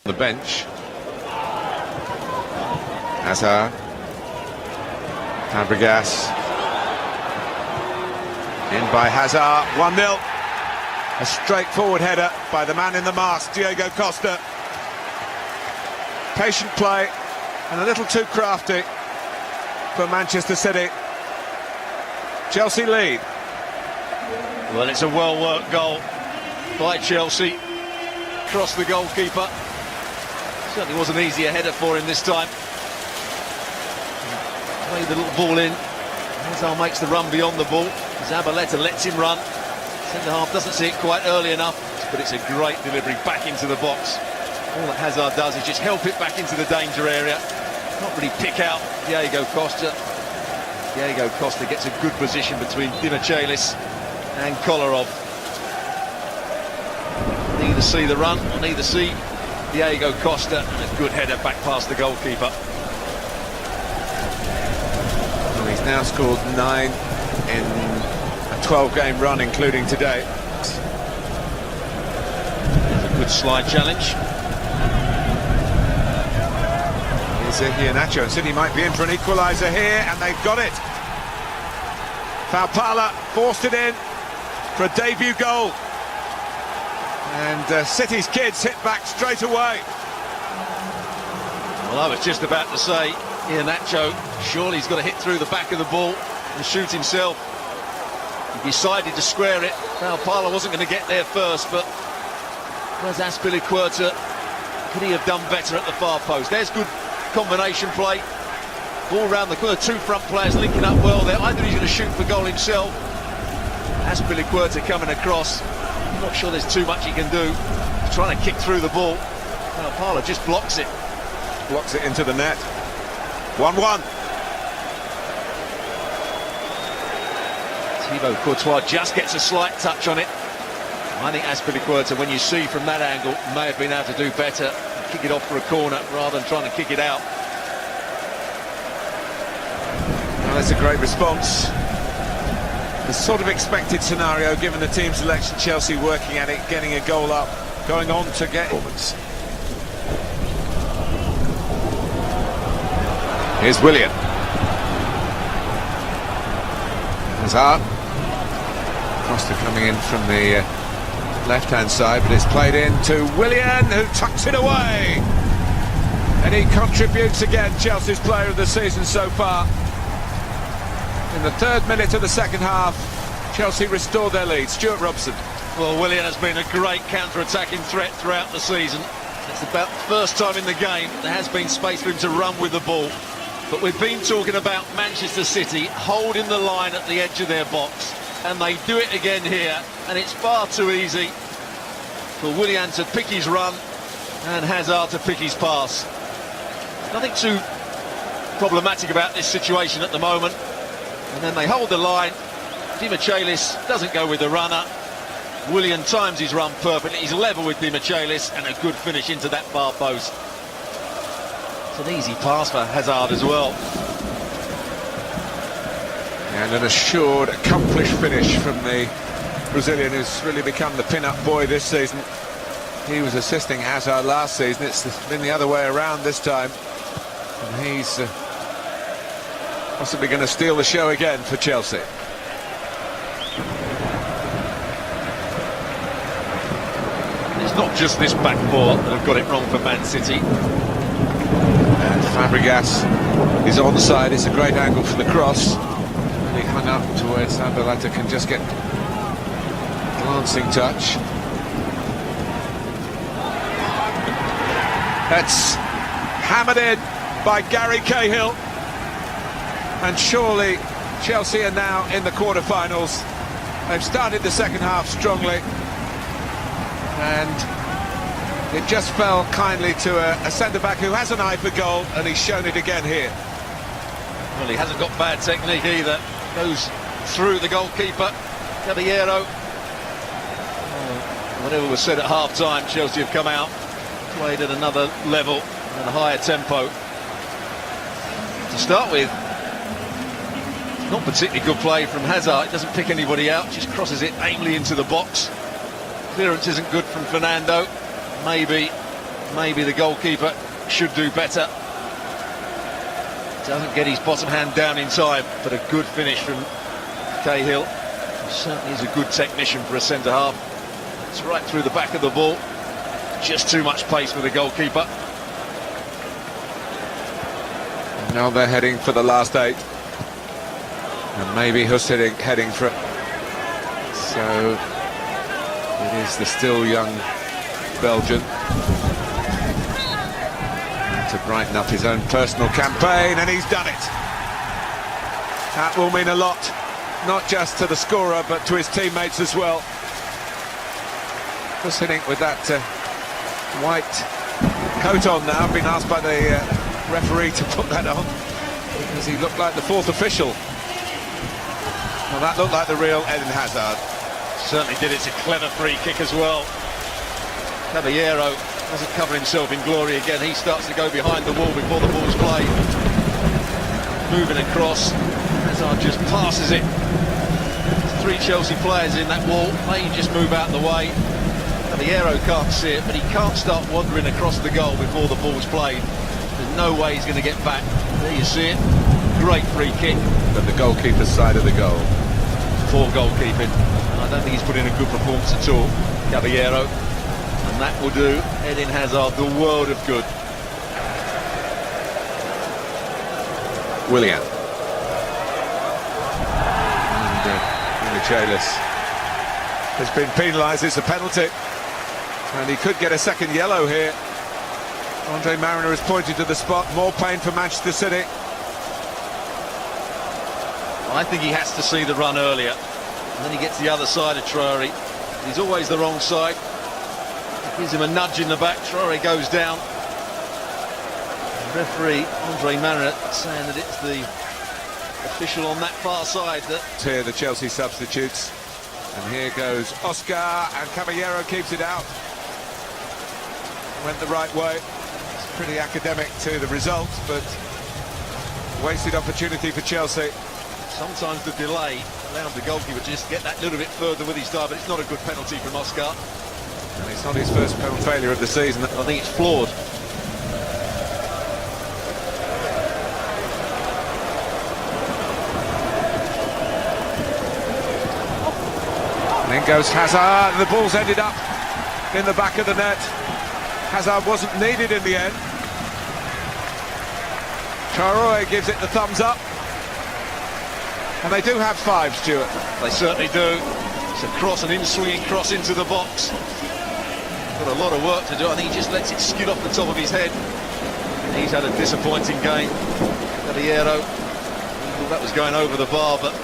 The bench. Hazard. Fabregas. In by Hazard. 1-0. A straightforward header by the man in the mask, Diego Costa. Patient play and a little too crafty for Manchester City. Chelsea lead. Well, it's a well-worked goal by Chelsea. Across the goalkeeper. Certainly wasn't easy a header for him this time. Played the little ball in. Hazard makes the run beyond the ball. Zabaleta lets him run. Centre-half doesn't see it quite early enough, but it's a great delivery back into the box. All that Hazard does is just help it back into the danger area. Not really pick out Diego Costa. Diego Costa gets a good position between Tšelsí and Kolarov. Neither see the run, or neither see Diego Costa, and a good header back past the goalkeeper. Well, he's now scored 9 in a 12-game run, including today. There's a good slide challenge. Here's Iheanacho, and City might be in for an equaliser here, and they've got it. Faupala forced it in for a debut goal. And City's kids hit back straight away. Well, I was just about to say, Iheanacho, surely he's got to hit through the back of the ball and shoot himself. He decided to square it. Faupala wasn't going to get there first, but where's Azpilicueta? Could he have done better at the far post? There's good combination play. Ball round the corner, two front players linking up well there. Either he's going to shoot for goal himself. Azpilicueta coming across. I'm not sure there's too much he can do. He's trying to kick through the ball. Faupala just blocks it. Blocks it into the net. 1-1. Thibaut Courtois just gets a slight touch on it. I think Azpilicueta, when you see from that angle, may have been able to do better. Kick it off for a corner rather than trying to kick it out. Well, that's a great response. The sort of expected scenario, given the team selection. Chelsea working at it, getting a goal up, going on to get performance. Here's Willian. Hazard. Costa coming in from the left-hand side, but it's played in to Willian, who tucks it away. And he contributes again, Chelsea's player of the season so far. In the 3rd minute of the second half, Chelsea restored their lead. Stuart Robson. Well, Willian has been a great counter-attacking threat throughout the season. It's about the first time in the game there has been space for him to run with the ball. But we've been talking about Manchester City holding the line at the edge of their box. And they do it again here, and it's far too easy for Willian to pick his run and Hazard to pick his pass. Nothing too problematic about this situation at the moment. And then they hold the line. Tšelsí doesn't go with the runner. Willian times his run perfectly. He's level with Tšelsí, and a good finish into that far post. It's an easy pass for Hazard as well. And an assured, accomplished finish from the Brazilian, who's really become the pin-up boy this season. He was assisting Hazard last season. It's been the other way around this time. And he's possibly going to steal the show again for Chelsea. It's not just this back four that have got it wrong for Man City. And Fabregas is onside. It's a great angle for the cross. He hung up to where Zabaleta can just get glancing touch. That's hammered in by Gary Cahill. And surely Chelsea are now in the quarter-finals. They've started the second half strongly. And it just fell kindly to a centre-back who has an eye for goal, and he's shown it again here. Well, he hasn't got bad technique either. Goes through the goalkeeper, Caballero. Whatever was said at half-time, Chelsea have come out, played at another level and a higher tempo. To start with, not particularly good play from Hazard. It doesn't pick anybody out, just crosses it aimlessly into the box. Clearance isn't good from Fernando. Maybe maybe the goalkeeper should do better. Doesn't get his bottom hand down in time, but a good finish from Cahill. He certainly is a good technician for a centre-half. It's right through the back of the ball. Just too much pace for the goalkeeper. Now they're heading for the last 8. And maybe Hussein heading for it. So it is the still young Belgian to brighten up his own personal campaign, and he's done it. That will mean a lot, not just to the scorer but to his teammates as well. Hussein with that white coat on now, been asked by the referee to put that on because he looked like the 4th official. Well, that looked like the real Eden Hazard. Certainly did. It's a clever free kick as well. Caballero doesn't cover himself in glory again. He starts to go behind the wall before the ball's played. Moving across, Hazard just passes it. There's 3 Chelsea players in that wall. They just move out of the way. Caballero can't see it, but he can't start wandering across the goal before the ball's played. There's no way he's going to get back. There you see it. Great free kick. But the goalkeeper's side of the goal. Poor goalkeeping. I don't think he's put in a good performance at all, Caballero. And that will do Eden Hazard the world of good. Willian. And Tchellsea has been penalised. It's a penalty. And he could get a second yellow here. Andre Mariner has pointed to the spot. More pain for Manchester City. I think he has to see the run earlier. And then he gets the other side of Traore. He's always the wrong side. Gives him a nudge in the back. Traore goes down. The referee Andre Mariner saying that it's the official on that far side that... Here the Chelsea substitutes. And here goes Oscar, and Caballero keeps it out. Went the right way. It's pretty academic to the result, but wasted opportunity for Chelsea. Sometimes the delay allowed the goalkeeper to just get that little bit further with his dive, but it's not a good penalty from Oscar. And it's not his first penalty failure of the season. I think it's flawed. And in goes Hazard. The ball's ended up in the back of the net. Hazard wasn't needed in the end. Traore gives it the thumbs up. And they do have 5, Stuart. They certainly do. It's a cross, an in-swinging cross into the box. Got a lot of work to do. I think he just lets it skid off the top of his head. He's had a disappointing game. Caballero, that was going over the bar, but